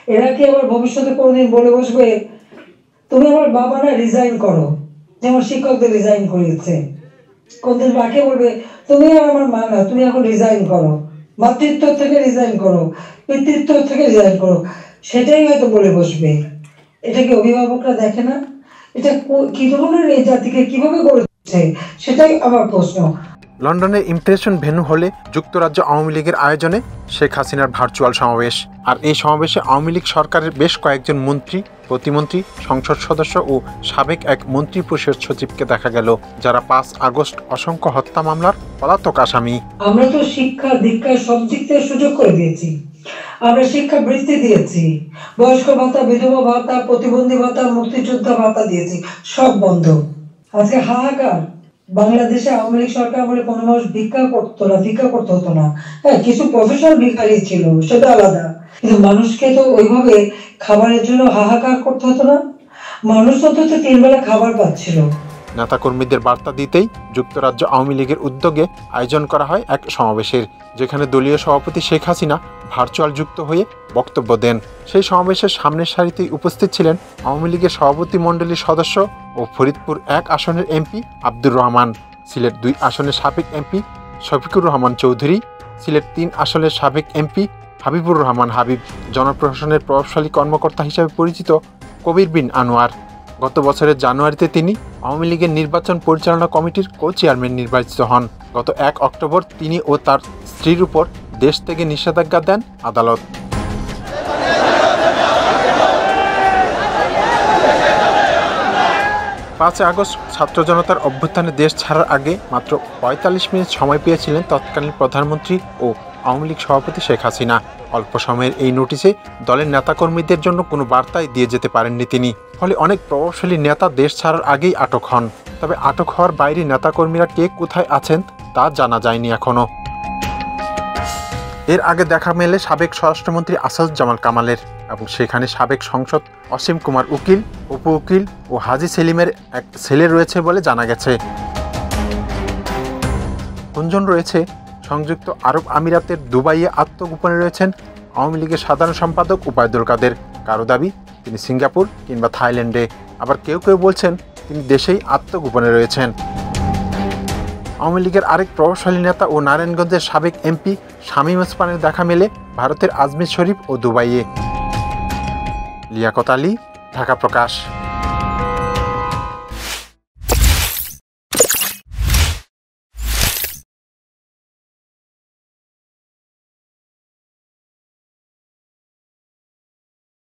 এরা কি আবার ভবিষ্যতে কোনোদিন বলে বসবে তুমি আমার বাবা না, রিজাইন করো, যেমন শিক্ষকদের রিজাইন করিয়েছে। কোনদিন বাকে বলবে তুমি আর আমার মা না, তুমি এখন রিজাইন করো, মাতৃত্ব থেকে রিজাইন করো, পিতৃত্ব থেকে রিজাইন করো, সেটাই হয়তো বলে বসবে। এটা কি অভিভাবকরা দেখে না? এটা কি ধরনের এই জাতিকে কিভাবে গড়েছে, সেটাই আমার প্রশ্ন। লন্ডনের ইমপ্রেশন ভেন্যু হলে যুক্তরাজ্য আওয়ামী লীগের আয়োজনে শেখ হাসিনার ভার্চুয়াল সমাবেশ। আর এই সমাবেশে আওয়ামী লীগ সরকারের বেশ কয়েকজন মন্ত্রী, প্রতিমন্ত্রী, সংসদ সদস্য ও সাবেক এক মন্ত্রী পরিষদ সচিবকে দেখা গেল, যারা 5 আগস্ট অসংখ্য হত্যা মামলার পলাতক আসামি। আমরা তো শিক্ষা দীক্ষা সব দিক থেকে সুযোগ করে দিয়েছি, আমরা শিক্ষা বৃত্তি দিয়েছি, বয়স্ক ভাতা, বিধবা ভাতা, প্রতিবন্ধী ভাতা, মুক্তিযোদ্ধা ভাতা দিয়েছি, সব বন্ধ। আজকে হাহাকার। বাংলাদেশে আওয়ামী লীগ সরকার বলে কোনো মানুষ ভিক্ষা করতে হতো না। হ্যাঁ, কিছু প্রফেশনাল ভিখারি ছিল, সেটা আলাদা, কিন্তু মানুষকে তো ওইভাবে খাবারের জন্য হাহাকার করতে হতো না। মানুষ অন্তত 3 বেলা খাবার পাচ্ছিল। নেতাকর্মীদের বার্তা দিতেই যুক্তরাজ্য আওয়ামী লীগের উদ্যোগে আয়োজন করা হয় এক সমাবেশের, যেখানে দলীয় সভাপতি শেখ হাসিনা ভার্চুয়াল যুক্ত হয়ে বক্তব্য দেন। সেই সমাবেশের সামনের সারিতেই উপস্থিত ছিলেন আওয়ামী লীগের সভাপতি মণ্ডলীর সদস্য ও ফরিদপুর 1 আসনের এমপি আব্দুর রহমান, সিলেট 2 আসনের সাবেক এমপি শফিকুর রহমান চৌধুরী, সিলেট 3 আসনের সাবেক এমপি হাবিবুর রহমান হাবিব, জনপ্রশাসনের প্রভাবশালী কর্মকর্তা হিসেবে পরিচিত কবির বিন আনোয়ার। গত বছরের জানুয়ারিতে তিনি আওয়ামী লীগের নির্বাচন পরিচালনা কমিটির কো-চেয়ারম্যান নির্বাচিত হন। গত 1 অক্টোবর তিনি ও তার স্ত্রীর উপর দেশ থেকে নিষেধাজ্ঞা দেন আদালত। 5 আগস্ট ছাত্র জনতার অভ্যুত্থানে দেশ ছাড়ার আগে মাত্র 45 মিনিট সময় পেয়েছিলেন তৎকালীন প্রধানমন্ত্রী ও আওয়ামী লীগ সভাপতি শেখ হাসিনা। অল্প সময়ের এই নোটিশে দলের নেতাকর্মীদের জন্য কোনো বার্তাই দিয়ে যেতে পারেননি তিনি। ফলে অনেক প্রভাবশালী নেতা দেশ ছাড়ার আগেই আটক হন। তবে আটক হওয়ার বাইরে নেতাকর্মীরা কে কোথায় আছেন তা জানা যায়নি এখনো। এর আগে দেখা মেলে সাবেক স্বরাষ্ট্রমন্ত্রী আসাদুজ্জামান কামালের, এবং সেখানে সাবেক সংসদ অসীম কুমার উকিল, উপ উকিল ও হাজী সেলিমের এক ছেলে রয়েছে বলে জানা গেছে। গুঞ্জন রয়েছে সংযুক্ত আরব আমিরাতের দুবাইয়ে আত্মগোপনে রয়েছেন আওয়ামী লীগের সাধারণ সম্পাদক ওবায়দুল কাদের। কারো দাবি তিনি সিঙ্গাপুর কিংবা থাইল্যান্ডে, আবার কেউ কেউ বলছেন তিনি দেশেই আত্মগোপনে রয়েছেন। আওয়ামী লীগের আরেক প্রভাবশালী নেতা ও নারায়ণগঞ্জের সাবেক এমপি শামীম ওসমানের দেখা মেলে ভারতের আজমির শরীফ ও দুবাইয়ে। লিয়াকত আলী, ঢাকা প্রকাশ।